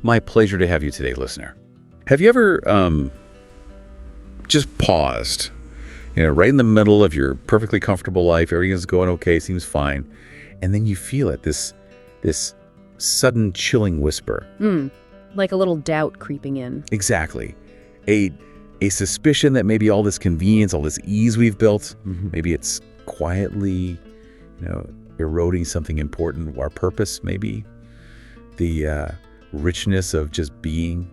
My pleasure to have you today, listener. Have you ever just paused, right in the middle of your perfectly comfortable life, everything's going okay, seems fine, and then you feel it, this sudden chilling whisper. Like a little doubt creeping in. Exactly. A suspicion that maybe all this convenience, all this ease we've built, maybe it's quietly, eroding something important, our purpose maybe, the richness of just being.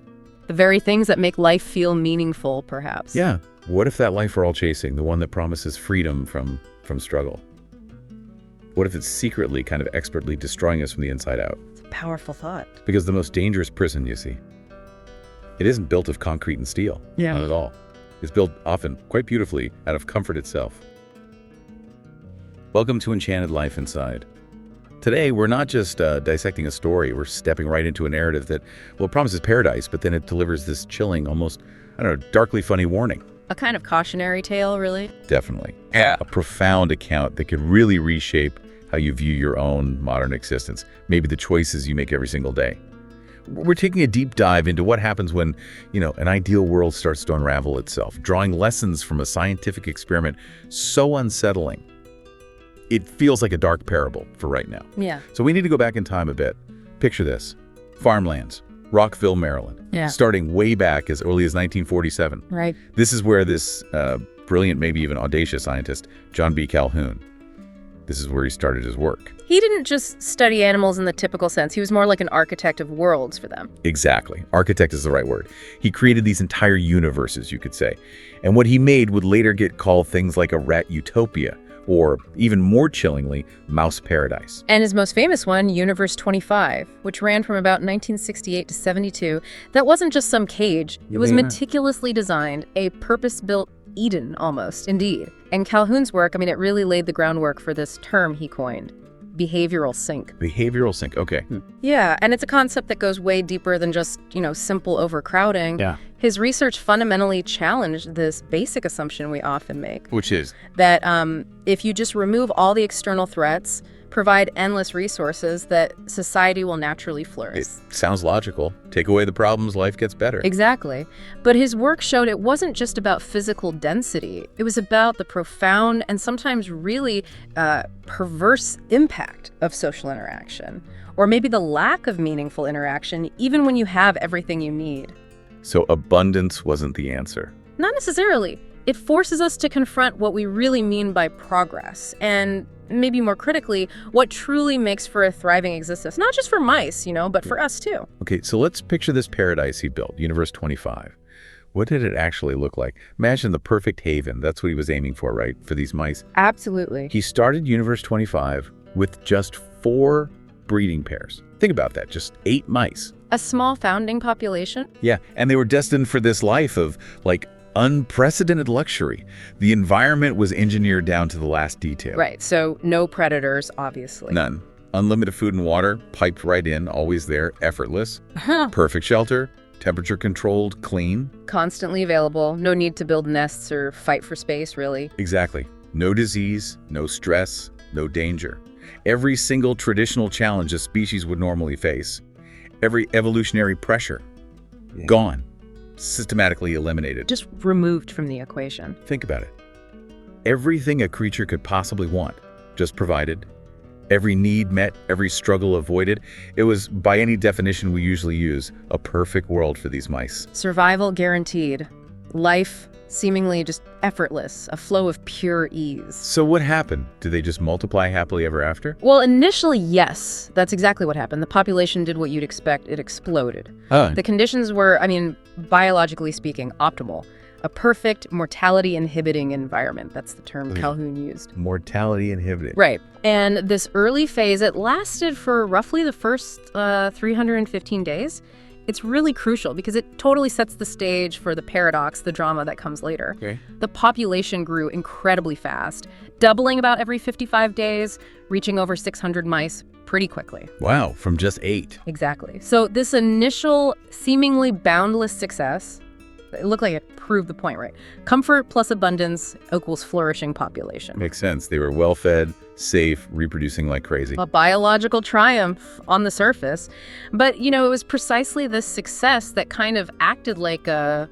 The very things that make life feel meaningful, perhaps. Yeah. What if that life we're all chasing, the one that promises freedom from struggle? What if it's secretly kind of expertly destroying us from the inside out? It's a powerful thought. Because the most dangerous prison, you see, it isn't built of concrete and steel. Yeah. Not at all. It's built often, quite beautifully, out of comfort itself. Welcome to Enchanted Life Inside. Today, we're not just dissecting a story. We're stepping right into a narrative that, promises paradise, but then it delivers this chilling, almost, darkly funny warning. A kind of cautionary tale, really? Definitely. Yeah. A profound account that could really reshape how you view your own modern existence, maybe the choices you make every single day. We're taking a deep dive into what happens when, an ideal world starts to unravel itself, drawing lessons from a scientific experiment so unsettling. It feels like a dark parable for right now. Yeah. So we need to go back in time a bit. Picture this. Farmlands, Rockville, Maryland. Yeah. Starting way back as early as 1947. Right. This is where this brilliant, maybe even audacious scientist, John B. Calhoun, this is where he started his work. He didn't just study animals in the typical sense. He was more like an architect of worlds for them. Exactly. Architect is the right word. He created these entire universes, you could say. And what he made would later get called things like a rat utopia, or even more chillingly, mouse paradise. And his most famous one, Universe 25, which ran from about 1968 to 72, that wasn't just some cage. It was meticulously designed, a purpose-built Eden, almost, indeed. And Calhoun's work, it really laid the groundwork for this term he coined, behavioral sync. Behavioral sync, okay. Yeah, and it's a concept that goes way deeper than just, simple overcrowding. Yeah. His research fundamentally challenged this basic assumption we often make. Which is? That if you just remove all the external threats, provide endless resources, that society will naturally flourish. It sounds logical. Take away the problems, life gets better. Exactly. But his work showed it wasn't just about physical density. It was about the profound and sometimes really perverse impact of social interaction, or maybe the lack of meaningful interaction, even when you have everything you need. So abundance wasn't the answer. Not necessarily. It forces us to confront what we really mean by progress, and maybe more critically, what truly makes for a thriving existence, not just for mice, but for us too. Okay, so let's picture this paradise he built, Universe 25. What did it actually look like? Imagine the perfect haven. That's what he was aiming for, right? For these mice. Absolutely. He started Universe 25 with just 4 breeding pairs. Think about that, just 8 mice. A small founding population? Yeah, and they were destined for this life of, unprecedented luxury. The environment was engineered down to the last detail. Right, so no predators, obviously. None. Unlimited food and water, piped right in, always there, effortless. Perfect shelter, temperature controlled, clean. Constantly available, no need to build nests or fight for space, really. Exactly. No disease, no stress, no danger. Every single traditional challenge a species would normally face. Every evolutionary pressure, gone. Systematically eliminated. Just removed from the equation. Think about it. Everything a creature could possibly want, just provided. Every need met, every struggle avoided. It was, by any definition we usually use, a perfect world for these mice. Survival guaranteed. Life seemingly just effortless, a flow of pure ease. So what happened? Did they just multiply happily ever after? Well, initially, yes. That's exactly what happened. The population did what you'd expect. It exploded. The conditions were, biologically speaking, optimal. A perfect mortality-inhibiting environment. That's the term Calhoun used. Mortality-inhibited. Right. And this early phase, it lasted for roughly the first 315 days. It's really crucial because it totally sets the stage for the paradox, the drama that comes later. Okay. The population grew incredibly fast, doubling about every 55 days, reaching over 600 mice pretty quickly. Wow, from just 8. Exactly. So this initial seemingly boundless success It looked like it proved the point, right? Comfort plus abundance equals flourishing population. Makes sense. They were well-fed, safe, reproducing like crazy. A biological triumph on the surface. But, it was precisely this success that kind of acted like a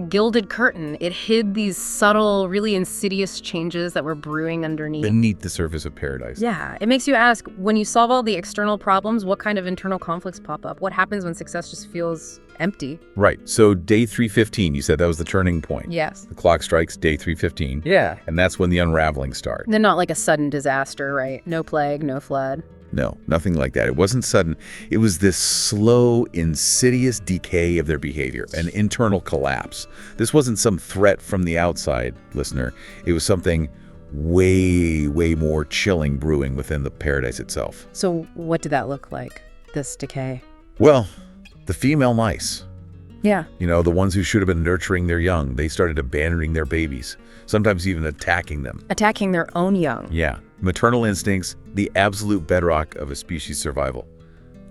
gilded curtain. It hid these subtle, really insidious changes that were brewing underneath. Beneath the surface of paradise. Yeah, it makes you ask, when you solve all the external problems, what kind of internal conflicts pop up? What happens when success just feels empty? Right. So day 315, you said that was the turning point. Yes. The clock strikes day 315. Yeah. And that's when the unraveling starts. Then not like a sudden disaster, right? No plague, no flood. No, nothing like that. It wasn't sudden. It was this slow, insidious decay of their behavior, an internal collapse. This wasn't some threat from the outside, listener. It was something way, way more chilling brewing within the paradise itself. So what did that look like, this decay? Well, the female mice, Yeah. the ones who should have been nurturing their young, they started abandoning their babies, sometimes even attacking them. Attacking their own young. Yeah. Maternal instincts, the absolute bedrock of a species' survival,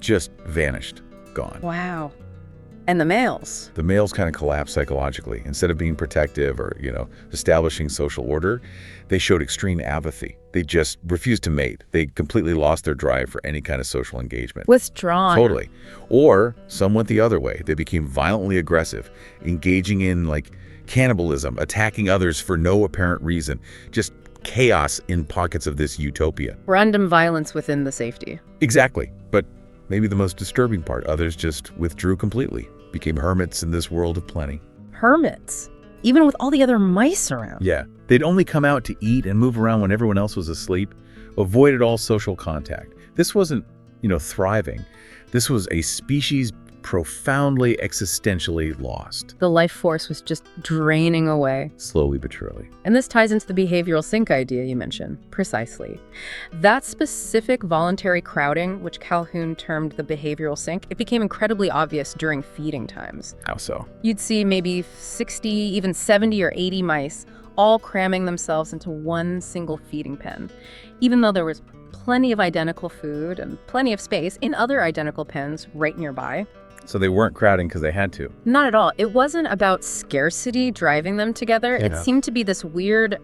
just vanished, gone. Wow. And the males? The males kind of collapsed psychologically. Instead of being protective or, establishing social order, they showed extreme apathy. They just refused to mate. They completely lost their drive for any kind of social engagement. Withdrawn. Totally. Or some went the other way. They became violently aggressive, engaging in cannibalism, attacking others for no apparent reason, just chaos in pockets of this utopia. Random violence within the safety. Exactly. But maybe the most disturbing part, others just withdrew completely, became hermits in this world of plenty. Hermits? Even with all the other mice around? Yeah. They'd only come out to eat and move around when everyone else was asleep, avoided all social contact. This wasn't, thriving. This was a species profoundly existentially lost. The life force was just draining away. Slowly but surely. And this ties into the behavioral sink idea you mentioned. Precisely. That specific voluntary crowding, which Calhoun termed the behavioral sink, it became incredibly obvious during feeding times. How so? You'd see maybe 60, even 70 or 80 mice all cramming themselves into one single feeding pen, even though there was plenty of identical food and plenty of space in other identical pens right nearby. So they weren't crowding because they had to? Not at all. It wasn't about scarcity driving them together. Yeah. It seemed to be this weird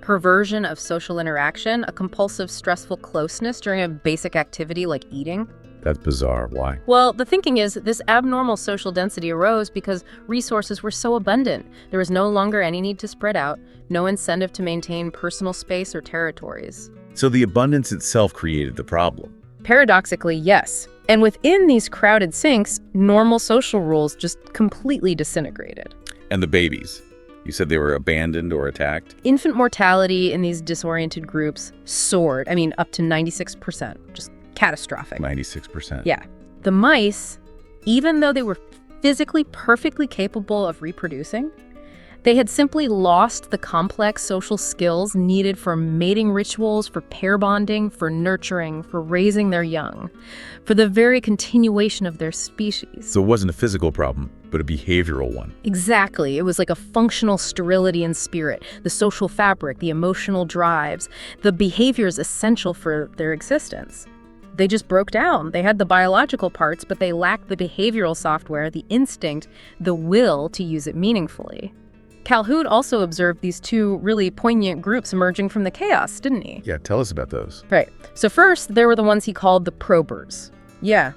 perversion of social interaction, a compulsive, stressful closeness during a basic activity like eating. That's bizarre. Why? Well, the thinking is this abnormal social density arose because resources were so abundant. There was no longer any need to spread out, no incentive to maintain personal space or territories. So the abundance itself created the problem. Paradoxically, yes. And within these crowded sinks, normal social rules just completely disintegrated. And the babies? You said they were abandoned or attacked? Infant mortality in these disoriented groups soared. Up to 96%. Just catastrophic. 96%. Yeah. The mice, even though they were physically perfectly capable of reproducing, they had simply lost the complex social skills needed for mating rituals, for pair bonding, for nurturing, for raising their young, for the very continuation of their species. So it wasn't a physical problem, but a behavioral one. Exactly. It was like a functional sterility in spirit, the social fabric, the emotional drives, the behaviors essential for their existence. They just broke down. They had the biological parts, but they lacked the behavioral software, the instinct, the will to use it meaningfully. Calhoun also observed these two really poignant groups emerging from the chaos, didn't he? Yeah, tell us about those. Right. So first, there were the ones he called the probers. Yeah.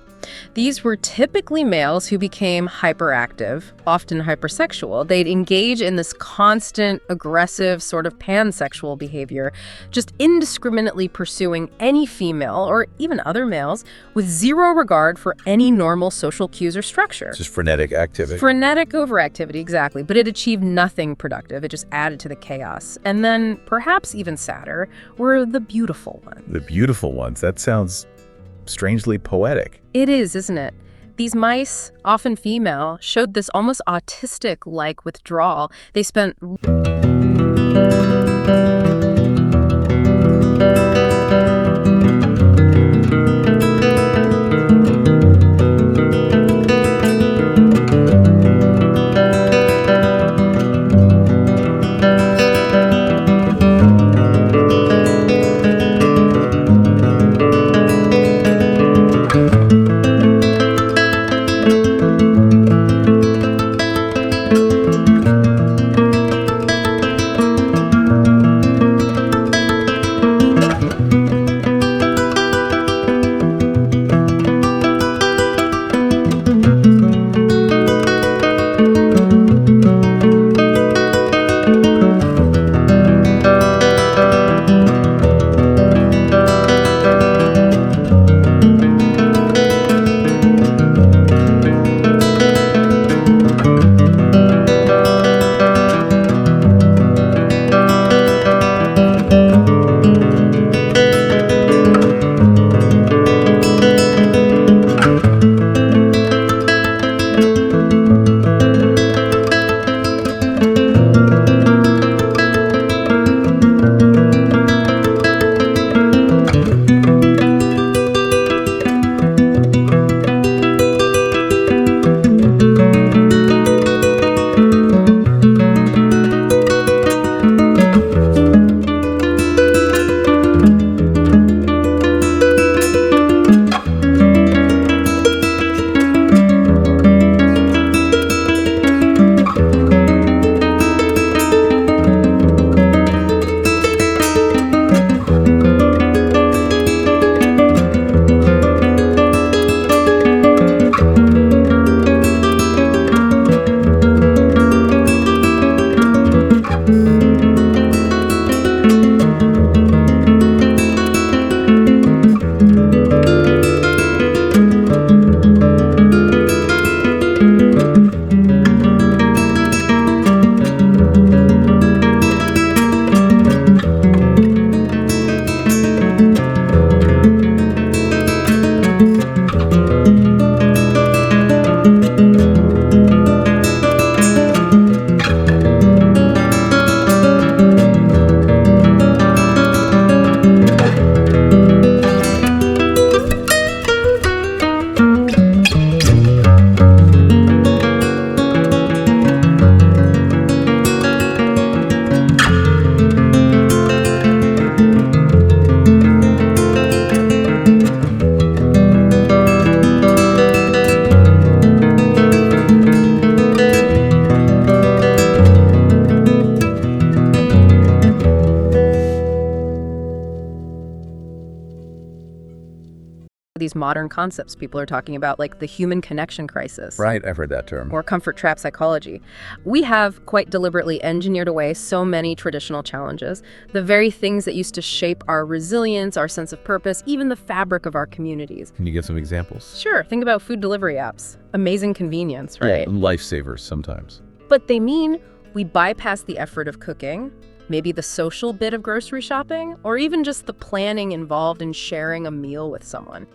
These were typically males who became hyperactive, often hypersexual. They'd engage in this constant, aggressive, sort of pansexual behavior, just indiscriminately pursuing any female or even other males with zero regard for any normal social cues or structure. It's just frenetic activity. Frenetic overactivity, exactly. But it achieved nothing productive. It just added to the chaos. And then, perhaps even sadder, were the beautiful ones. The beautiful ones. That sounds strangely poetic. It is, isn't it? These mice, often female, showed this almost autistic-like withdrawal. They spent modern concepts people are talking about, like the human connection crisis. Right, I've heard that term. Or comfort trap psychology. We have quite deliberately engineered away so many traditional challenges, the very things that used to shape our resilience, our sense of purpose, even the fabric of our communities. Can you give some examples? Sure, think about food delivery apps. Amazing convenience, right? Yeah, lifesavers sometimes. But they mean we bypass the effort of cooking, maybe the social bit of grocery shopping, or even just the planning involved in sharing a meal with someone.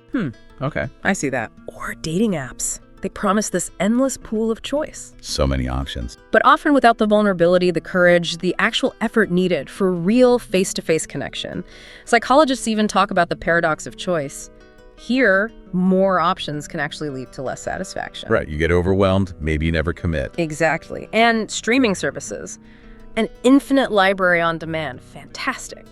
Okay. I see that. Or dating apps. They promise this endless pool of choice. So many options. But often without the vulnerability, the courage, the actual effort needed for real face-to-face connection. Psychologists even talk about the paradox of choice. Here, more options can actually lead to less satisfaction. Right, you get overwhelmed, maybe you never commit. Exactly. And streaming services. An infinite library on demand. Fantastic.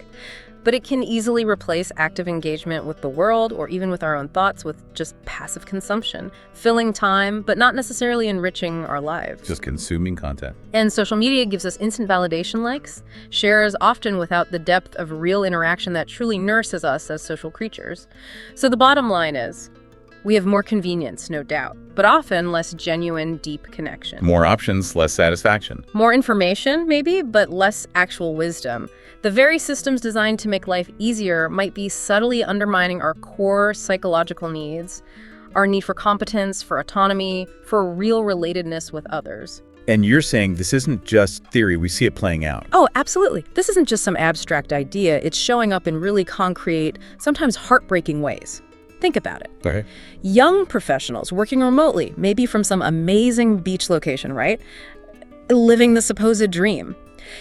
But it can easily replace active engagement with the world or even with our own thoughts with just passive consumption, filling time, but not necessarily enriching our lives. Just consuming content. And social media gives us instant validation likes, shares often without the depth of real interaction that truly nurses us as social creatures. So the bottom line is, we have more convenience, no doubt, but often less genuine, deep connection. More options, less satisfaction. More information, maybe, but less actual wisdom. The very systems designed to make life easier might be subtly undermining our core psychological needs, our need for competence, for autonomy, for real relatedness with others. And you're saying this isn't just theory, we see it playing out. Oh, absolutely. This isn't just some abstract idea. It's showing up in really concrete, sometimes heartbreaking ways. Think about it. Okay. Young professionals working remotely, maybe from some amazing beach location, right? Living the supposed dream.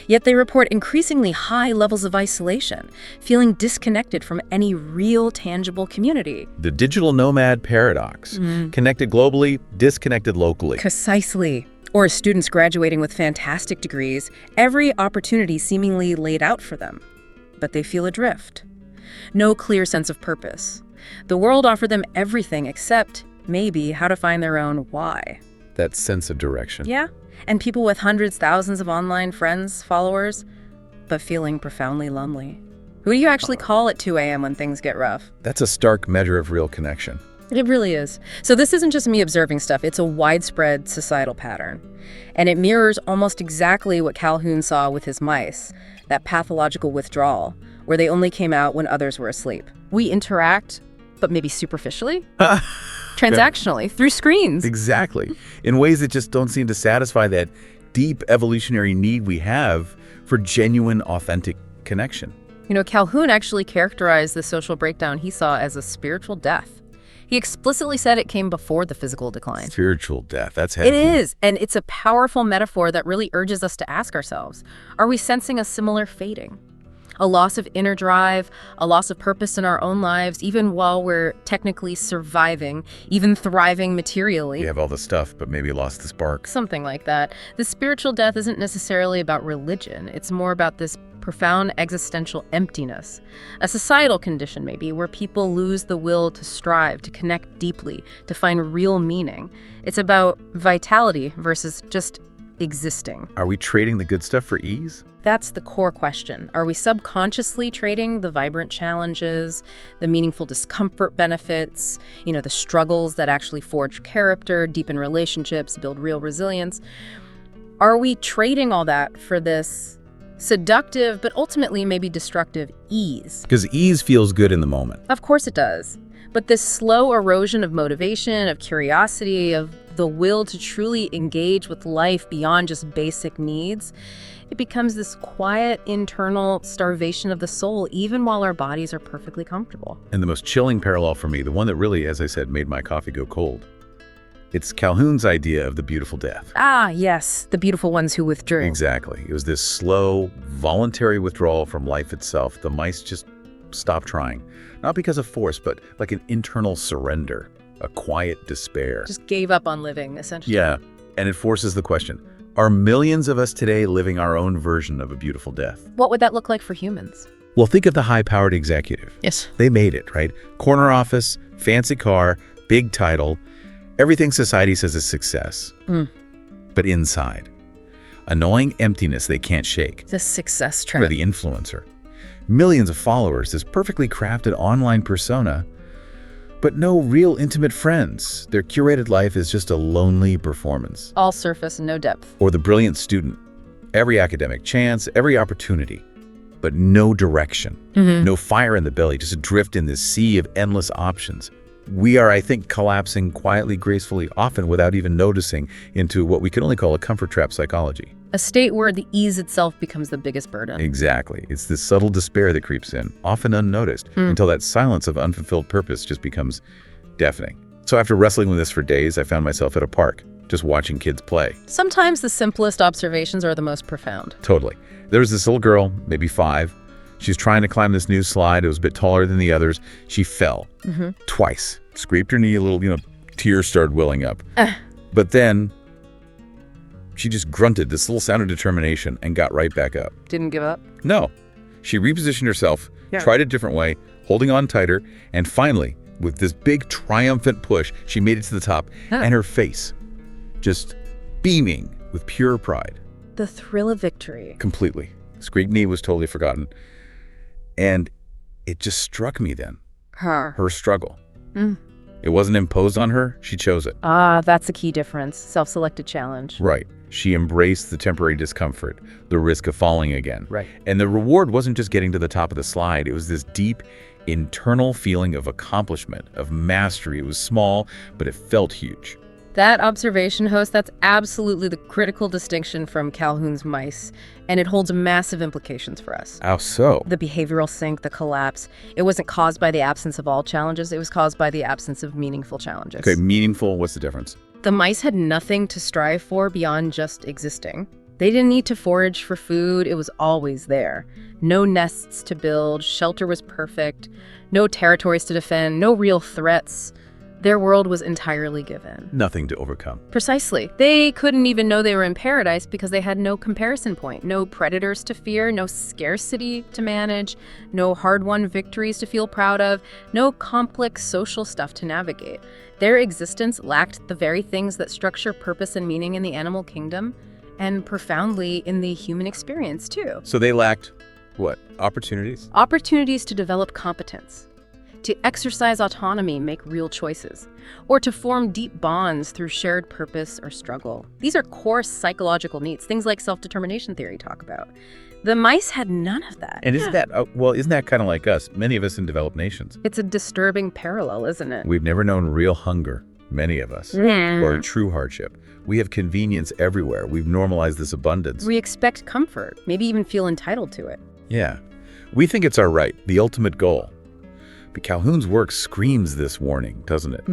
Yet they report increasingly high levels of isolation, feeling disconnected from any real, tangible community. The digital nomad paradox. Connected globally, disconnected locally. Precisely. Or students graduating with fantastic degrees, every opportunity seemingly laid out for them. But they feel adrift. No clear sense of purpose. The world offered them everything except, maybe, how to find their own why. That sense of direction. Yeah. And people with hundreds, thousands of online friends, followers, but feeling profoundly lonely. Who do you actually call at 2 a.m. when things get rough? That's a stark measure of real connection. It really is. So this isn't just me observing stuff, it's a widespread societal pattern. And it mirrors almost exactly what Calhoun saw with his mice, that pathological withdrawal, where they only came out when others were asleep. We interact, but maybe superficially? Transactionally, through screens. Exactly. In ways that just don't seem to satisfy that deep evolutionary need we have for genuine, authentic connection. You know, Calhoun actually characterized the social breakdown he saw as a spiritual death. He explicitly said it came before the physical decline. Spiritual death, that's heavy. It is, and it's a powerful metaphor that really urges us to ask ourselves, are we sensing a similar fading? A loss of inner drive, a loss of purpose in our own lives, even while we're technically surviving, even thriving materially. You have all the stuff, but maybe lost the spark. Something like that. The spiritual death isn't necessarily about religion. It's more about this profound existential emptiness. A societal condition, maybe, where people lose the will to strive, to connect deeply, to find real meaning. It's about vitality versus just existing. Are we trading the good stuff for ease? That's the core question. Are we subconsciously trading the vibrant challenges, the meaningful discomfort benefits, the struggles that actually forge character, deepen relationships, build real resilience? Are we trading all that for this seductive, but ultimately maybe destructive ease? Because ease feels good in the moment. Of course it does. But this slow erosion of motivation, of curiosity, of the will to truly engage with life beyond just basic needs, it becomes this quiet internal starvation of the soul, even while our bodies are perfectly comfortable. And the most chilling parallel for me, the one that really, as I said, made my coffee go cold, it's Calhoun's idea of the beautiful death. Ah, yes, the beautiful ones who withdrew. Exactly. It was this slow, voluntary withdrawal from life itself. The mice just stopped trying. Not because of force, but like an internal surrender, a quiet despair. Just gave up on living, essentially. Yeah, and it forces the question, are millions of us today living our own version of a beautiful death? What would that look like for humans? Well, think of the high-powered executive. Yes. They made it, right? Corner office, fancy car, big title, everything society says is success. But inside, annoying emptiness they can't shake. The success Or trap. the influencer. Millions of followers, this perfectly crafted online persona, but no real intimate friends. Their curated life is just a lonely performance. All surface and no depth. Or the brilliant student. Every academic chance, every opportunity, but no direction. No fire in the belly, just adrift in this sea of endless options. We are, I think, collapsing quietly, gracefully, often without even noticing, into what we can only call a comfort trap psychology. A state where the ease itself becomes the biggest burden. Exactly. It's this subtle despair that creeps in, often unnoticed, until that silence of unfulfilled purpose just becomes deafening. So after wrestling with this for days, I found myself at a park, just watching kids play. Sometimes the simplest observations are the most profound. Totally. There was this little girl, maybe 5. She's trying to climb this new slide. It was a bit taller than the others. She fell twice, scraped her knee a little, tears started welling up. But then she just grunted this little sound of determination and got right back up. Didn't give up? No. She repositioned herself, tried a different way, holding on tighter, and finally, with this big triumphant push, she made it to the top, and her face just beaming with pure pride. The thrill of victory. Completely. Squeaked knee was totally forgotten. And it just struck me then. Her struggle. It wasn't imposed on her. She chose it. Ah, that's a key difference. Self-selected challenge. Right. She embraced the temporary discomfort, the risk of falling again. Right. And the reward wasn't just getting to the top of the slide. It was this deep internal feeling of accomplishment, of mastery. It was small, but it felt huge. That observation, host, that's absolutely the critical distinction from Calhoun's mice, and it holds massive implications for us. How so? The behavioral sink, the collapse, it wasn't caused by the absence of all challenges, it was caused by the absence of meaningful challenges. Okay, meaningful, what's the difference? The mice had nothing to strive for beyond just existing. They didn't need to forage for food, it was always there. No nests to build, shelter was perfect, no territories to defend, no real threats. Their world was entirely given. Nothing to overcome. Precisely. They couldn't even know they were in paradise because they had no comparison point, no predators to fear, no scarcity to manage, no hard-won victories to feel proud of, no complex social stuff to navigate. Their existence lacked the very things that structure purpose and meaning in the animal kingdom, and profoundly in the human experience, too. So they lacked, what, opportunities? Opportunities to develop competence, to exercise autonomy, make real choices, or to form deep bonds through shared purpose or struggle. These are core psychological needs, things like self-determination theory talk about. The mice had none of that. And isn't that kind of like us, many of us in developed nations? It's a disturbing parallel, isn't it? We've never known real hunger, many of us, or true hardship. We have convenience everywhere. We've normalized this abundance. We expect comfort, maybe even feel entitled to it. Yeah. We think it's our right, the ultimate goal. But Calhoun's work screams this warning, doesn't it?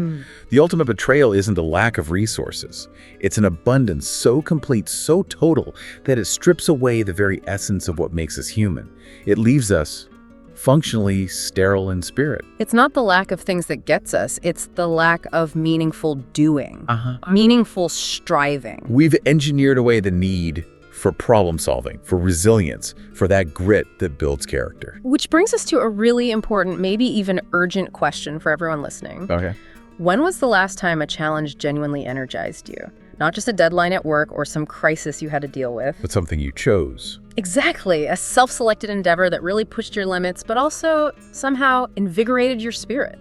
The ultimate betrayal isn't a lack of resources. It's an abundance so complete, so total, that it strips away the very essence of what makes us human. It leaves us functionally sterile in spirit. It's not the lack of things that gets us, it's the lack of meaningful doing, meaningful striving. We've engineered away the need for problem solving, for resilience, for that grit that builds character. Which brings us to a really important, maybe even urgent question for everyone listening. Okay. When was the last time a challenge genuinely energized you? Not just a deadline at work or some crisis you had to deal with. But something you chose. Exactly. A self-selected endeavor that really pushed your limits, but also somehow invigorated your spirit.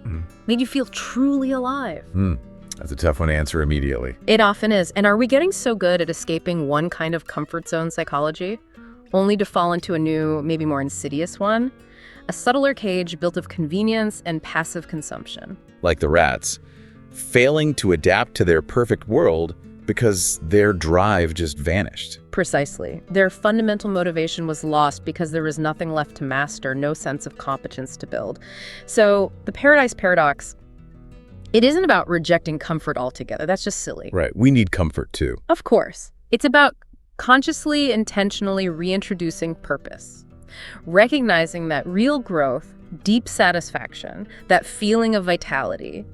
Made you feel truly alive. That's a tough one to answer immediately. It often is. And are we getting so good at escaping one kind of comfort zone psychology, only to fall into a new, maybe more insidious one? A subtler cage built of convenience and passive consumption. Like the rats, failing to adapt to their perfect world because their drive just vanished. Precisely. Their fundamental motivation was lost because there was nothing left to master, no sense of competence to build. So the Paradise Paradox, it isn't about rejecting comfort altogether. That's just silly. Right. We need comfort too. Of course. It's about consciously, intentionally reintroducing purpose. Recognizing that real growth, deep satisfaction, that feeling of vitality,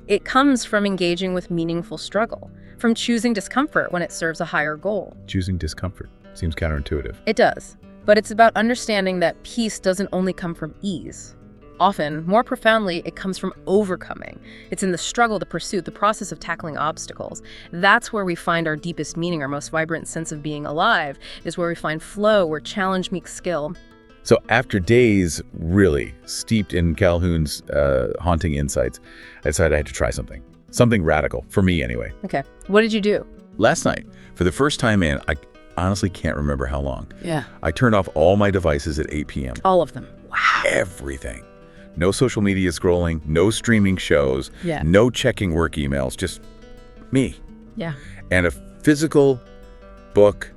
it comes from engaging with meaningful struggle, from choosing discomfort when it serves a higher goal. Choosing discomfort seems counterintuitive. It does. But it's about understanding that peace doesn't only come from ease. Often, more profoundly, it comes from overcoming. It's in the struggle, the pursuit, the process of tackling obstacles. That's where we find our deepest meaning, our most vibrant sense of being alive, is where we find flow, where challenge meets skill. So after days really steeped in Calhoun's haunting insights, I decided I had to try something. Something radical, for me anyway. Okay. What did you do? Last night, for the first time in, I honestly can't remember how long. Yeah. I turned off all my devices at 8 p.m. All of them. Wow. Everything. No social media scrolling, no streaming shows, no checking work emails, just me. Yeah. And a physical book,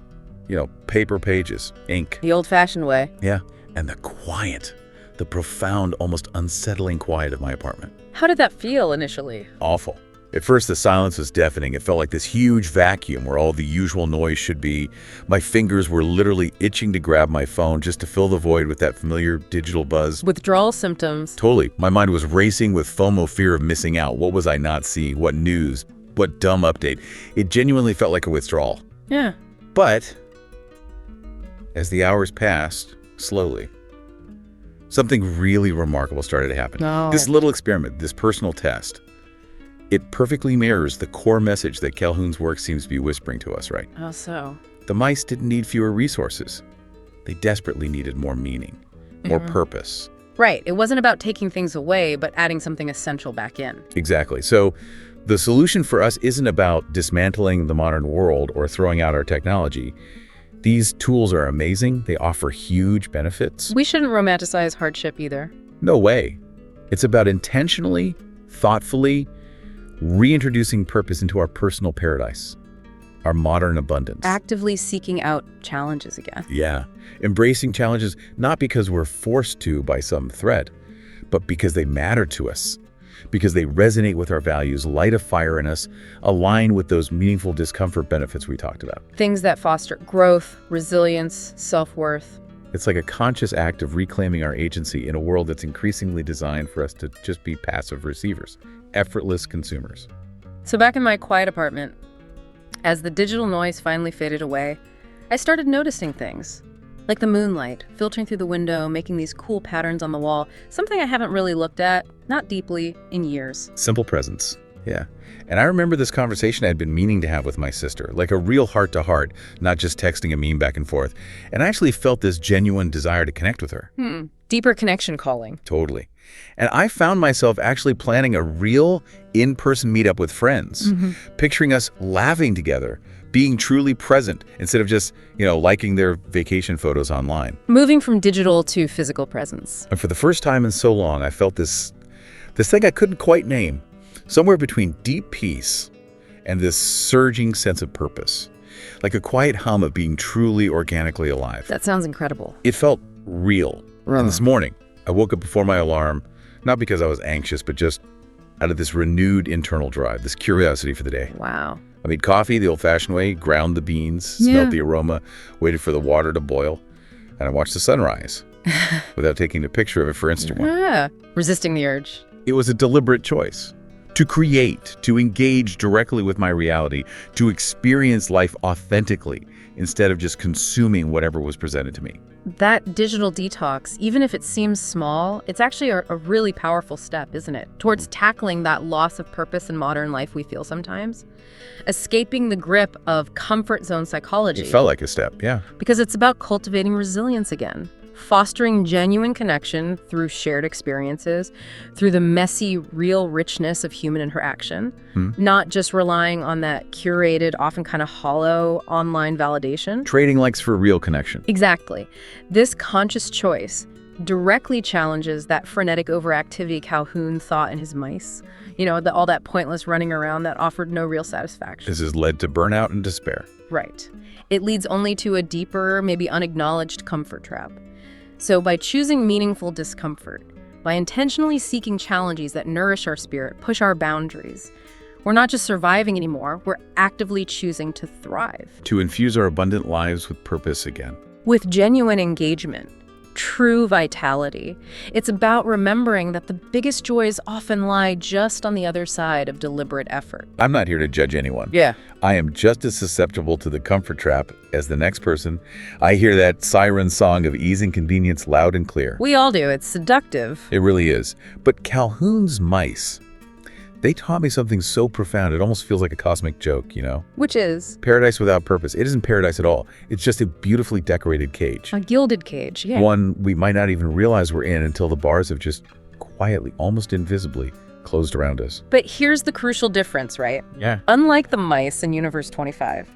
paper pages, ink. The old-fashioned way. Yeah. And the quiet, the profound, almost unsettling quiet of my apartment. How did that feel initially? Awful. At first, the silence was deafening. It felt like this huge vacuum where all the usual noise should be. My fingers were literally itching to grab my phone just to fill the void with that familiar digital buzz. Withdrawal symptoms. Totally. My mind was racing with FOMO, fear of missing out. What was I not seeing? What news? What dumb update? It genuinely felt like a withdrawal. Yeah. But as the hours passed, slowly, something really remarkable started to happen. No. This little experiment, this personal test, it perfectly mirrors the core message that Calhoun's work seems to be whispering to us, right? How so? The mice didn't need fewer resources. They desperately needed more meaning, more purpose. Right. It wasn't about taking things away, but adding something essential back in. Exactly. So the solution for us isn't about dismantling the modern world or throwing out our technology. These tools are amazing. They offer huge benefits. We shouldn't romanticize hardship either. No way. It's about intentionally, thoughtfully, reintroducing purpose into our personal paradise, our modern abundance. Actively seeking out challenges again. Yeah. Embracing challenges not because we're forced to by some threat, but because they matter to us, because they resonate with our values, light a fire in us, align with those meaningful discomfort benefits we talked about. Things that foster growth, resilience, self-worth. It's like a conscious act of reclaiming our agency in a world that's increasingly designed for us to just be passive receivers, effortless consumers. So back in my quiet apartment, as the digital noise finally faded away, I started noticing things. Like the moonlight filtering through the window, making these cool patterns on the wall, something I haven't really looked at, not deeply, in years. Simple presence. Yeah. And I remember this conversation I had been meaning to have with my sister, like a real heart-to-heart, not just texting a meme back and forth. And I actually felt this genuine desire to connect with her. Deeper connection calling. Totally. And I found myself actually planning a real in-person meetup with friends, picturing us laughing together, being truly present instead of just, liking their vacation photos online. Moving from digital to physical presence. And for the first time in so long, I felt this thing I couldn't quite name, somewhere between deep peace and this surging sense of purpose, like a quiet hum of being truly organically alive. That sounds incredible. It felt real. And this morning, I woke up before my alarm, not because I was anxious, but just out of this renewed internal drive, this curiosity for the day. Wow. I made coffee the old-fashioned way, ground the beans, smelled the aroma, waited for the water to boil, and I watched the sunrise without taking a picture of it for Instagram. Yeah. Resisting the urge. It was a deliberate choice to create, to engage directly with my reality, to experience life authentically instead of just consuming whatever was presented to me. That digital detox, even if it seems small, it's actually a really powerful step, isn't it? Towards tackling that loss of purpose in modern life we feel sometimes. Escaping the grip of comfort zone psychology. It felt like a step, yeah. Because it's about cultivating resilience again. Fostering genuine connection through shared experiences, through the messy, real richness of human interaction, not just relying on that curated, often kind of hollow online validation. Trading likes for real connection. Exactly. This conscious choice directly challenges that frenetic overactivity Calhoun thought in his mice. All that pointless running around that offered no real satisfaction. This has led to burnout and despair. Right. It leads only to a deeper, maybe unacknowledged comfort trap. So by choosing meaningful discomfort, by intentionally seeking challenges that nourish our spirit, push our boundaries, we're not just surviving anymore, we're actively choosing to thrive. To infuse our abundant lives with purpose again. With genuine engagement, true vitality. It's about remembering that the biggest joys often lie just on the other side of deliberate effort. I'm not here to judge anyone. Yeah. I am just as susceptible to the comfort trap as the next person. I hear that siren song of ease and convenience loud and clear. We all do. It's seductive. It really is. But Calhoun's mice, They taught me something so profound, it almost feels like a cosmic joke, Which is Paradise without purpose. It isn't paradise at all. It's just a beautifully decorated cage. a gilded cage, yeah. One we might not even realize we're in until the bars have just quietly, almost invisibly, closed around us. But here's the crucial difference, right? Yeah. Unlike the mice in Universe 25,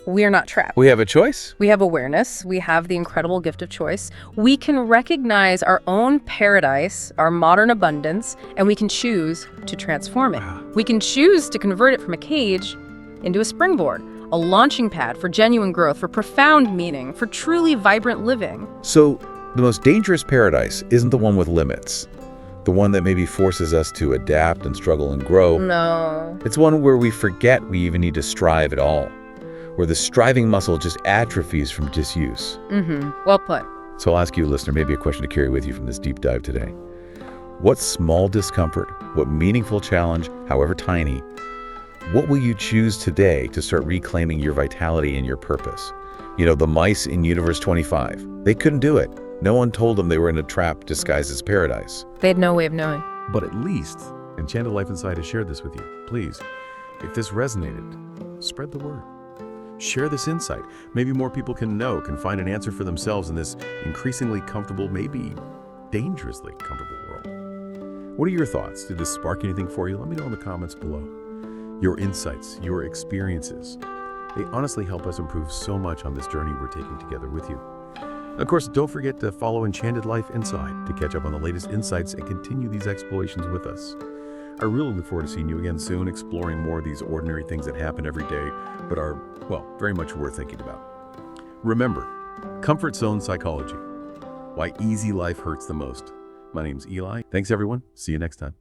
we are not trapped. We have a choice. We have awareness. We have the incredible gift of choice. We can recognize our own paradise, our modern abundance, and we can choose to transform it. We can choose to convert it from a cage into a springboard, a launching pad for genuine growth, for profound meaning, for truly vibrant living. So the most dangerous paradise isn't the one with limits. The one that maybe forces us to adapt and struggle and grow. No. It's one where we forget we even need to strive at all, where the striving muscle just atrophies from disuse. Well put. So I'll ask you, listener, maybe a question to carry with you from this deep dive today. What small discomfort, what meaningful challenge, however tiny, what will you choose today to start reclaiming your vitality and your purpose? The mice in Universe 25, they couldn't do it. No one told them they were in a trap disguised as paradise. They had no way of knowing. But at least Enchanted Life Inside has shared this with you. Please, if this resonated, spread the word. Share this insight. Maybe more people can find an answer for themselves in this increasingly comfortable, maybe dangerously comfortable world. What are your thoughts? Did this spark anything for you? Let me know in the comments below. Your insights, your experiences, they honestly help us improve so much on this journey we're taking together with you. Of course, don't forget to follow Enchanted Life Inside to catch up on the latest insights and continue these explorations with us. I really look forward to seeing you again soon, exploring more of these ordinary things that happen every day, but are, very much worth thinking about. Remember, comfort zone psychology. Why easy life hurts the most. My name's Eli. Thanks, everyone. See you next time.